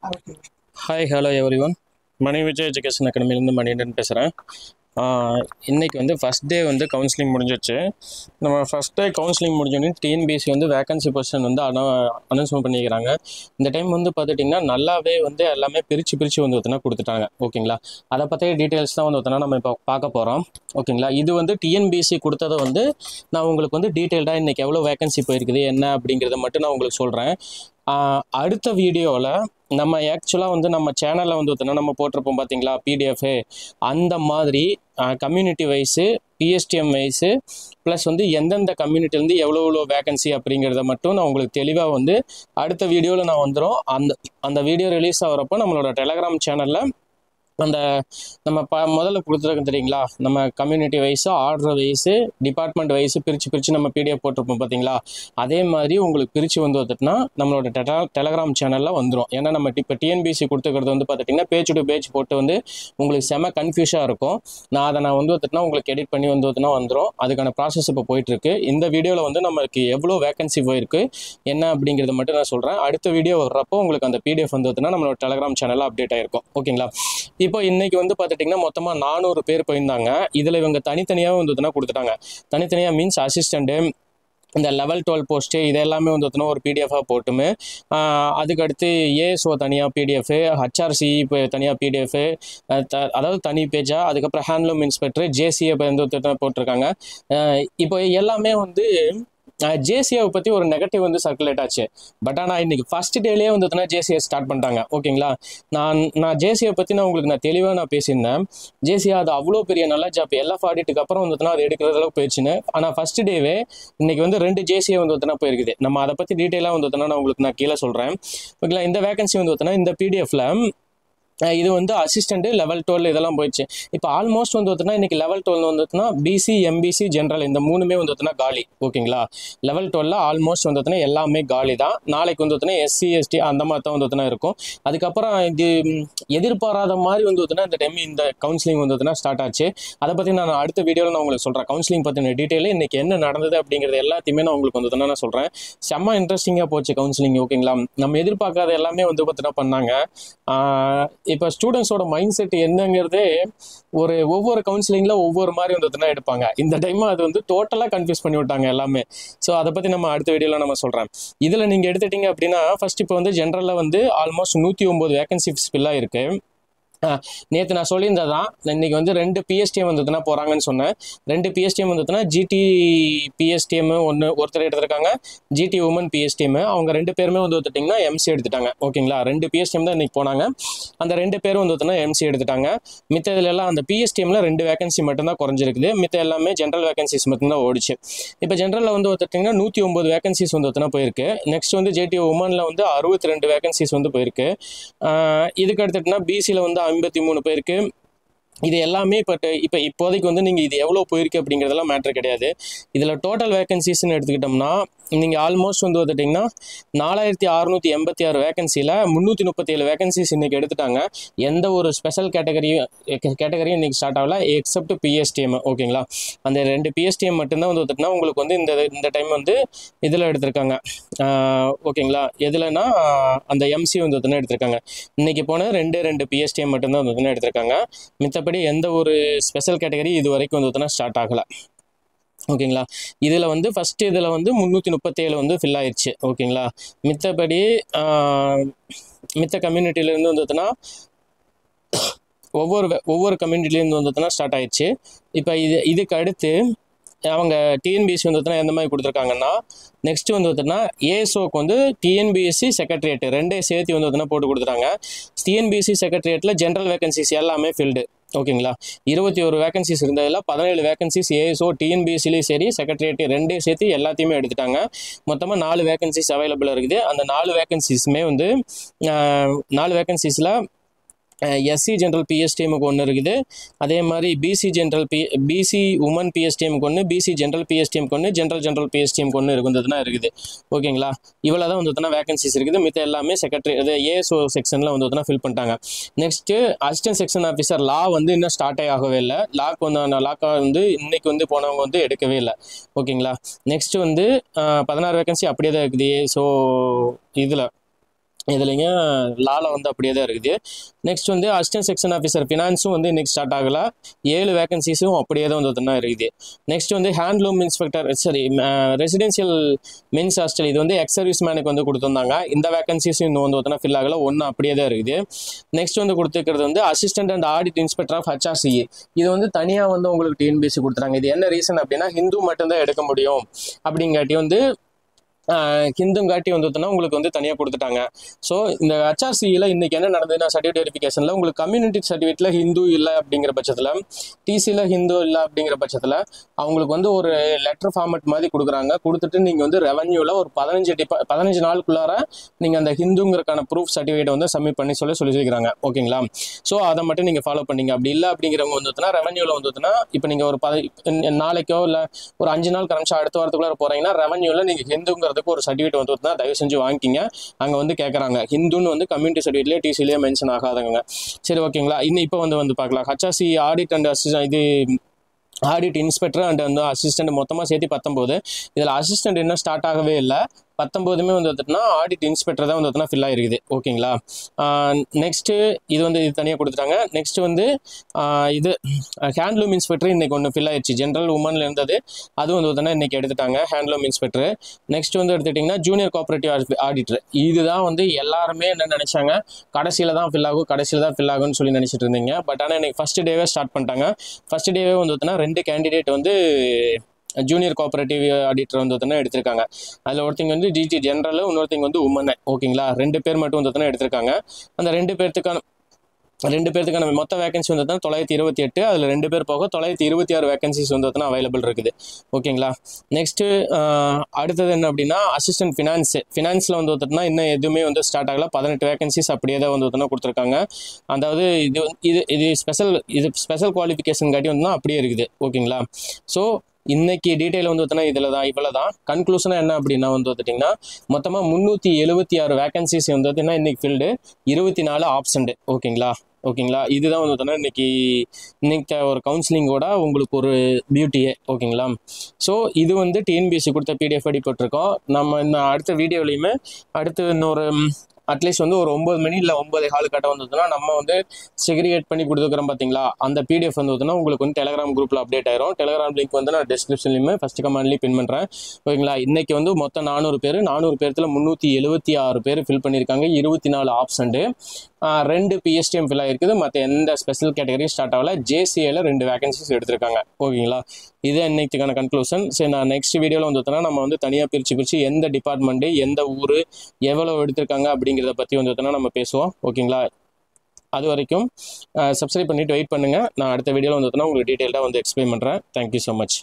Okay. Hi hello everyone Mani Vijay education அகாடமிலேருந்து மணிகண்டன் பேசுகிறேன். இன்றைக்கி வந்து ஃபஸ்ட் டே வந்து கவுன்சிலிங் முடிஞ்சிச்சு. நம்ம ஃபஸ்ட் டே கவுன்சிலிங் முடிஞ்சோடனே டிஎன்பிஎஸ்சி வந்து வேகன்சி பொசிஷன் வந்து அனௌன்ஸ்மெண்ட் பண்ணிக்கிறாங்க. இந்த டைம் வந்து பார்த்துட்டிங்கன்னா நல்லாவே வந்து எல்லாமே பிரித்து வந்து பார்த்தீங்கன்னா கொடுத்துட்டாங்க. ஓகேங்களா, அதை பற்றிய டீட்டெயில்ஸ் தான் வந்து பார்த்தீங்கன்னா நம்ம இப்போ பார்க்க போகிறோம். ஓகேங்களா, இது வந்து டிஎன்பிஎஸ்சி கொடுத்ததை வந்து நான் உங்களுக்கு வந்து டீட்டெயில்டாக இன்றைக்கி எவ்வளோ வேகன்சி போயிருக்குது என்ன அப்படிங்கிறத மட்டும் நான் உங்களுக்கு சொல்கிறேன். அடுத்த வீடியோவில் நம்ம ஆக்சுவலாக வந்து நம்ம சேனலில் வந்து பார்த்தீங்கன்னா நம்ம போட்டிருப்போம் பார்த்தீங்களா பிடிஎஃபு, அந்த மாதிரி community wise PSTM wise plus வந்து எந்தெந்த கம்யூனிட்டிலேருந்து எவ்வளோ வேகன்சி அப்படிங்கிறத மட்டும் நான் உங்களுக்கு தெளிவாக வந்து அடுத்த வீடியோவில் நான் வந்துடும். அந்த வீடியோ ரிலீஸ் ஆகிறப்போ நம்மளோட டெலகிராம் சேனலில் அந்த நம்ம முதல்ல கொடுத்துருக்கோம் தெரியுங்களா, நம்ம community wise order wise department wise பிரித்து நம்ம பிடிஎஃப் போட்டிருப்போம் பார்த்தீங்களா, அதே மாதிரி உங்களுக்கு பிரித்து வந்து வந்துட்டுனா நம்மளோட டெலகிராம் சேனலில் வந்துடும். ஏன்னா நம்ம இப்போ டிஎன்பிஎஸ்சி கொடுத்துக்கிறது வந்து பார்த்துட்டிங்கன்னா பேஜ் டு பேஜ் போட்டு வந்து உங்களுக்கு செம கன்ஃபியூஷாக இருக்கும். நான் வந்து வந்துட்டுனா உங்களுக்கு எடிட் பண்ணி வந்து வந்துடும். அதுக்கான ப்ராசஸ் இப்போ போயிட்டுருக்கு. இந்த வீடியோவில் வந்து நமக்கு எவ்வளோ வேகன்சி போயிருக்கு என்ன அப்படிங்கிறத மட்டும் நான் சொல்கிறேன். அடுத்த வீடியோ வர்றப்போ உங்களுக்கு அந்த பிடிஎஃப் வந்து நம்மளோட டெலகிராம் சேனலில் அப்டேட் ஆகிருக்கும். ஓகேங்களா, இப்போ இன்னைக்கு வந்து பார்த்துட்டிங்கன்னா மொத்தமாக 400 பேர் போயிருந்தாங்க. இதில் இவங்க தனித்தனியாக வந்து கொடுத்துட்டாங்க. தனித்தனியாக மீன்ஸ் அசிஸ்டண்ட்டு, இந்த லெவல் 12 போஸ்ட்டு இது எல்லாமே வந்து ஒரு பிடிஎஃபாக போட்டுமே, அதுக்கடுத்து ஏஎஸ்ஓ தனியாக பிடிஎஃபு, ஹச்ஆர்சி இப்போ தனியாக பிடிஎஃபு, அதாவது தனி பேஜாக, அதுக்கப்புறம் ஹேண்ட்லூம் இன்ஸ்பெக்டர் ஜேசியை வந்து போட்டிருக்காங்க. இப்போ எல்லாமே வந்து ஜேசியை பற்றி ஒரு நெகட்டிவ் வந்து சர்க்குலேட் ஆச்சு. பட் ஆனால் இன்னைக்கு ஃபர்ஸ்ட் டேலேயே வந்து ஜேசியை ஸ்டார்ட் பண்ணிட்டாங்க. ஓகேங்களா, நான் ஜேசியை பற்றி உங்களுக்கு தெளிவாக பேசியிருந்தேன். ஜேசியா அது அவ்வளோ பெரிய நல்ல ஜாப், எல்எஃப் ஆடிட்டுக்கு அப்புறம் வந்து அது எடுக்கிற அளவுக்கு போயிடுச்சுன்னு. ஆனால் ஃபர்ஸ்ட் டேவே இன்னைக்கு வந்து 2 ஜேசியை வந்து போயிருக்குது. நம்ம அதை பற்றி டீட்டெயிலாக வந்து நான் உங்களுக்கு கீழே சொல்கிறேன். ஓகேங்களா, இந்த வேகன்சி வந்து இந்த பிடிஎஃப்ல இது வந்து அசிஸ்டண்ட்டு லெவல் 12 இதெல்லாம் போயிடுச்சு. இப்போ ஆல்மோஸ்ட் வந்து இன்னைக்கு லெவல் 12 வந்துட்டுனா பிசி எம்பிசி ஜென்ரல் இந்த மூணுமே வந்து காலி. ஓகேங்களா, லெவல் 12 ஆல்மோஸ்ட் வந்து எல்லாமே காலி தான். நாளைக்கு வந்து எஸ்சி எஸ்டி அந்த மாதிரி தான் வந்து இருக்கும். அதுக்கப்புறம் இது எதிர்பாராத மாதிரி வந்து இந்த டைம் இந்த கவுன்சிலிங் வந்து ஸ்டார்ட் ஆச்சு. அதை பற்றி நான் அடுத்த வீடியோவில் நான் உங்களுக்கு சொல்கிறேன். கவுன்சிலிங் பற்றின டீட்டெயில் இன்னைக்கு என்ன நடந்தது அப்படிங்கிறது எல்லாத்தையுமே நான் உங்களுக்கு வந்து நான் சொல்கிறேன். செம்ம இன்ட்ரெஸ்டிங்காக போச்சு கவுன்சிலிங். ஓகேங்களா, நம்ம எதிர்பார்க்காத எல்லாமே வந்து பார்த்தீங்கன்னா பண்ணாங்க. இப்போ ஸ்டூடெண்ட்ஸோட மைண்ட் செட் என்னங்கிறதே ஒவ்வொரு கவுன்சிலிங்கில் ஒவ்வொரு மாதிரி வந்து எடுப்பாங்க. இந்த டைம் அது வந்து டோட்டலாக கன்ஃபியூஸ் பண்ணி விட்டாங்க எல்லாமே. ஸோ அதை பற்றி நம்ம அடுத்த வீடியோவில் நம்ம சொல்கிறேன். இதில் நீங்கள் எடுத்துட்டீங்க அப்படின்னா ஃபர்ஸ்ட் இப்போ வந்து ஜென்ரலில் வந்து ஆல்மோஸ்ட் 109 வேகன்சிஸ் ஃபில்லாக இருக்குது. நேற்று நான் சொல்லியிருந்ததான் இன்னைக்கு வந்து 2 பிஎஸ்டிஎம் வந்துதுன்னா போகிறாங்கன்னு சொன்னேன். 2 பிஎஸ்டிஎம் வந்துட்டுனா ஜிடி பிஎஸ்டிஎம் ஒருத்தர் எடுத்துருக்காங்க, ஜிடி உமன் பிஎஸ்டிஎம். அவங்க 2 பேருமே வந்து வந்துட்டிங்கன்னா எம்சி எடுத்துட்டாங்க. ஓகேங்களா, 2 பிஎஸ்டிஎம் தான் இன்றைக்கி போனாங்க. அந்த 2 பேரும் வந்துட்டுனா எம்சி எடுத்துட்டாங்க. மித்த இதில் எல்லாம் அந்த பிஎஸ்டிஎம்ல 2 வேகன்சி மட்டும்தான் குறைஞ்சிருக்குது. மித்த எல்லாமே ஜென்ரல் வேகன்சிஸ் மட்டும்தான் ஓடிச்சு. இப்போ ஜென்ரலில் வந்து வந்துட்டிங்கன்னா 109 வேகன்சிஸ் வந்து போயிருக்கு. நெக்ஸ்ட் வந்து ஜிடி உமனில் வந்து 62 வேகன்சிஸ் வந்து போயிருக்கு. இதுக்கு எடுத்துட்டுனா பிசியில் வந்து 53 பேருக்கு. இது எல்லாமே இப்போதைக்கு வந்து நீங்கள் இது எவ்வளோ போயிருக்கு அப்படிங்கிறதெல்லாம் மேட்ரு கிடையாது. இதில் டோட்டல் வேகன்சிஸ்ன்னு எடுத்துக்கிட்டோம்னா நீங்கள் ஆல்மோஸ்ட் வந்து வந்துட்டிங்கன்னா 4686 வேகன்சியில் 337 வேகன்சிஸ் இன்றைக்கி எடுத்துட்டாங்க. எந்த ஒரு ஸ்பெஷல் கேட்டகரியும் இன்றைக்கி ஸ்டார்ட் ஆகல எக்ஸப்ட் பிஎஸ்டிஎம். ஓகேங்களா, அந்த 2 பிஎஸ்டிஎம் மட்டும்தான் வந்து வந்துட்டுனா உங்களுக்கு வந்து இந்த டைம் வந்து இதில் எடுத்திருக்காங்க. ஓகேங்களா, எதுலன்னா அந்த எம்சி வந்து வந்துட்டுனா எடுத்திருக்காங்க. இன்றைக்கி போன 2 பிஎஸ்டிஎம் மட்டும்தான் வந்து எடுத்திருக்காங்க. மித்தபடி எந்த ஒரு ஸ்பெஷல் கேட்டகரி இது வரைக்கும் வந்து ஸ்டார்ட் ஆகலை. ஓகேங்களா, இதில் வந்து ஃபஸ்ட்டு இதில் வந்து 337 வந்து ஃபில் ஆயிடுச்சு. ஓகேங்களா, மித்தபடி மித்த கம்யூனிட்டியிலேருந்து வந்துட்டுனா ஒவ்வொரு கம்யூனிட்டிலேருந்து வந்துட்டுனா ஸ்டார்ட் ஆயிடுச்சு. இப்போ இதுக்கு அடுத்து அவங்க டிஎன்பிஎஸ்சி வந்துட்டுனா எந்த மாதிரி கொடுத்துருக்காங்கன்னா நெக்ஸ்ட் வந்து வந்துட்டுனா ஏஎஸ்ஓக்கு வந்து டிஎன்பிஎஸ்சி செக்ரட்டரியேட் 2 சேர்த்து வந்து வந்துட்டுனா போட்டு கொடுத்துட்டாங்க. டிஎன்பிஎஸ்சி செக்ரட்டரியேட்டில் ஜென்ரல் வேகன்சிஸ் எல்லாமே ஃபில்டு. ஓகேங்களா, 21 வேகன்சிஸ் இருந்ததில் 17 வேகன்சிஸ் ஏஎஸ்ஓ டிஎன்பிஎஸ்சிலையும் சரி செக்ரட்டரியேட் 2 சேர்த்து எல்லாத்தையுமே எடுத்துட்டாங்க. மொத்தமாக 4 வேகன்சிஸ் அவைலபிளாக இருக்குது. அந்த 4 வேகன்சிஸுமே வந்து 4 வேகன்சிஸில் எஸ்சி ஜென்ரல் பிஎஸ்டிஎம்க்கு ஒன்று இருக்குது. அதே மாதிரி பிசி உமன் பிஎஸ்டிஎம்க்கு ஒன்று, பிசி ஜென்ரல் பிஎஸ்டிஎம்க்கு ஒன்று, ஜென்ரல் பிஎஸ்டிஎம்க்கு ஒன்று இருக்குது. ஓகேங்களா, இவ்வளோ தான் வந்து வேகன்சிஸ் இருக்குது. மித்த எல்லாமே செக்ரட்டரி ஏஎஸ்ஓ செக்ஷனில் வந்து ஃபில் பண்ணிட்டாங்க. நெக்ஸ்ட்டு அசிஸ்டன்ட் செக்ஷன் ஆஃபீஸர் லா வந்து இன்னும் ஸ்டார்ட்டே ஆகவே இல்லை. லாக்காக வந்து இன்னைக்கு வந்து போனவங்க வந்து எடுக்கவே இல்லை. ஓகேங்களா, நெக்ஸ்ட்டு வந்து 16 வேகன்சி அப்படியே தான் இருக்குது ஏஎஸ்ஓ இதில் இதுலைங்க லால வந்து அப்படியே தான் இருக்குது. நெக்ஸ்ட் வந்து அசிஸ்டன்ட் செக்ஷன் ஆஃபீஸர் ஃபினான்ஸும் வந்து இன்னைக்கு ஸ்டார்ட் ஆகல. 7 வேகன்சிஸும் அப்படியே தான் வந்து இருக்குது. நெக்ஸ்ட் வந்து handloom inspector residential men's hostel இது வந்து எக்ஸ் சர்வீஸ் மேனுக்கு வந்து கொடுத்துருந்தாங்க. இந்த வேகன்சிஸும் இன்னும் வந்து ஃபில் ஆகல, ஒன்று அப்படியே தான் இருக்குது. நெக்ஸ்ட் வந்து கொடுத்துருக்கிறது வந்து assistant and audit inspector of HRCE. இது வந்து தனியாக வந்து உங்களுக்கு டிஎன்பிஎஸ்சி கொடுத்துறாங்க. இது என்ன ரீசன் அப்படின்னா ஹிந்து மட்டும்தான் எடுக்க முடியும் அப்படிங்காட்டி வந்து ஹிந்துங்காட்டி வந்துட்டுனா உங்களுக்கு வந்து தனியாக கொடுத்துட்டாங்க. ஸோ இந்த HRCEல இன்னைக்கு என்ன நடந்ததுன்னா சர்டிஃபிகேட் வெரிஃபிகேஷனில் உங்களுக்கு கம்யூனிட்டி சர்டிஃபிகேட்டில் ஹிந்து இல்லை அப்படிங்கிற பட்சத்தில், டிசியில் ஹிந்து இல்லை அப்படிங்கிற பட்சத்தில் அவங்களுக்கு வந்து ஒரு லெட்டர் ஃபார்மேட் மாதிரி கொடுக்குறாங்க. கொடுத்துட்டு நீங்கள் வந்து ரெவன்யூவில் ஒரு 15 நாளுக்குள்ளார நீங்கள் அந்த ஹிந்துங்கிறக்கான ப்ரூஃப் சர்டிஃபிகேட் வந்து சப்மிட் பண்ணி சொல்லிக்கிறாங்க. ஓகேங்களா? ஸோ அதை மட்டும் நீங்கள் ஃபாலோ பண்ணீங்க. அப்படி இல்லை அப்படிங்கிறவங்க வந்துட்டுனா ரெவன்யூவில் வந்துட்டுனா இப்போ நீங்கள் ஒரு நாளைக்கோ இல்லை ஒரு 5 நாள் கரமிச்சா அடுத்த வாரத்துக்குள்ளார போகிறீங்கன்னா ரெவன்யூவில் நீங்கள் ஹிந்துங்கிறது ஒரு சர்டிஃபிகேட் வந்து தயவு செஞ்சு வாங்கிக்கிங்க. அங்கே வந்து கேட்குறாங்க ஹிந்துன்னு வந்து கம்யூனிட்டி சர்டிஃபிகேட்லேயே டிசிலேயே மென்ஷன் ஆகாதவங்க. சரி, ஓகேங்களா? இன்னும் இப்போ வந்து பார்க்கலாம். HRCE ஆடிட் அண்ட் இது ஆடிட் இன்ஸ்பெக்டர் அண்ட் வந்து அசிஸ்டன்ட் மொத்தமாக சேர்த்து 19. இதில் அசிஸ்டன்ட் இன்னும் ஸ்டார்ட் ஆகவே இல்லை. 19மே வந்து வந்துட்டுனா ஆடிட் இன்ஸ்பெக்டர் தான் வந்து ஃபில் ஆகிருக்குது. ஓகேங்களா? நெக்ஸ்ட்டு இது வந்து இது தனியாக கொடுத்துட்டாங்க. நெக்ஸ்ட் வந்து இது ஹேண்ட்லூம் இன்ஸ்பெக்டர் இன்னைக்கு ஒன்று ஃபில் ஆயிடுச்சு. ஜென்ரல் உமனில் இருந்தது, அது வந்து இன்னைக்கு எடுத்துட்டாங்க ஹேண்ட்லூம் இன்ஸ்பெக்டர். நெக்ஸ்ட் வந்து எடுத்துட்டிங்கன்னா ஜூனியர் கோஆப்ரேட்டிவ் ஆடிட்டர். இதுதான் வந்து எல்லாருமே என்ன நினைச்சாங்க, கடைசியில் தான் ஃபில் ஆகும்னு சொல்லி நினச்சிட்டு இருந்தீங்க. பட் ஆனால் இன்னைக்கு ஃபர்ஸ்ட் டேவே ஸ்டார்ட் பண்ணிட்டாங்க. ஃபர்ஸ்ட் டேவே வந்து 2 கேண்டிடேட் வந்து ஜூனியர் கோஆப்ரேட்டிவ் ஆடிட்டர் வந்து எடுத்திருக்காங்க. அதில் ஒருத்தங்க வந்து டிஜி ஜென்ரல், இன்னொருத்தங்க வந்து உமன். ஓகேங்களா? 2 பேர் மட்டும் வந்து எடுத்திருக்காங்க. அந்த 2 பேர்த்துக்கான மொத்த வேகன்சி வந்து 928. அதில் 2 பேர் போக 926 வேகன்சிஸ் வந்து அவைலபிள் இருக்குது. ஓகேங்களா? நெக்ஸ்ட்டு அடுத்தது என்ன அப்படின்னா அசிஸ்டன்ட் ஃபினான்ஸில் வந்து இன்னும் எதுவுமே வந்து ஸ்டார்ட் ஆகல. 18 வேகன்சிஸ் அப்படியே தான் வந்து கொடுத்துருக்காங்க. அதாவது இது ஸ்பெஷல் குவாலிஃபிகேஷன் காட்டி வந்து அப்படியே இருக்குது. ஓகேங்களா? ஸோ இன்னைக்கு டீட்டெயில் வந்து இவ்வளோ தான். கன்க்ளூஷனாக என்ன அப்படின்னா வந்து பார்த்துட்டிங்கன்னா மொத்தமாக 376 வேகன்சிஸ் வந்து இன்னைக்கு ஃபில்டு, 24 ஆப்சண்ட். ஓகேங்களா? இதுதான் வந்து இன்னைக்கு ஒரு கவுன்சிலிங்கோட உங்களுக்கு ஒரு பியூட்டியே. ஓகேங்களா? ஸோ இது வந்து டிஎன்பிஎஸ்சி கொடுத்த PDF போட்டிருக்கோம். நம்ம இந்த அடுத்த வீடியோலையுமே அடுத்து இன்னொரு அட்லீஸ்ட் வந்து ஒரு 9 மணி இல்லை 9:15 கட்ட வந்ததுன்னா நம்ம வந்து செக்ரிகேட் பண்ணி கொடுத்துக்கிறோம். பார்த்தீங்களா? அந்த PDF வந்து உங்களுக்கு வந்து டெலிகிராம் குரூப்பில் அப்டேட் ஆயிரும். டெலிகிராம் லிங்க் வந்து நான் டிஸ்கிரிப்ஷன்லையுமே ஃபர்ஸ்ட் கமெண்ட்லேயும் பின் பண்ணுறேன். ஓகேங்களா? இன்னைக்கு வந்து மொத்தம் 400 பேர் 376 பேர் ஃபில் பண்ணியிருக்காங்க. 24 ஆப்ஷன்ட்டு, 2 PSTM ஃபில் ஆகிருக்குது. மற்ற எந்த ஸ்பெஷல் கேட்டகரியும் ஸ்டார்ட் ஆகல. JCAல 2 வேகன்சிஸ் எடுத்திருக்காங்க. ஓகேங்களா? இதே இன்னைக்கான கன்க்ளூஷன். சரி, நான் நெக்ஸ்ட் வீடியோவில் வந்து நம்ம வந்து தனியாக பிரித்து எந்த டிபார்ட்மெண்ட்டு, எந்த ஊர், எவ்வளோ எடுத்திருக்காங்க அப்படிங்கிறத பற்றி வந்து நம்ம பேசுவோம். ஓகேங்களா? அது வரைக்கும் சப்ஸ்கிரைப் பண்ணிவிட்டு வெயிட் பண்ணுங்கள். நான் அடுத்த வீடியோவில் வந்து உங்களுக்கு டீட்டெயிலாக வந்து எக்ஸ்பிளைன் பண்ணுறேன். Thank you so much.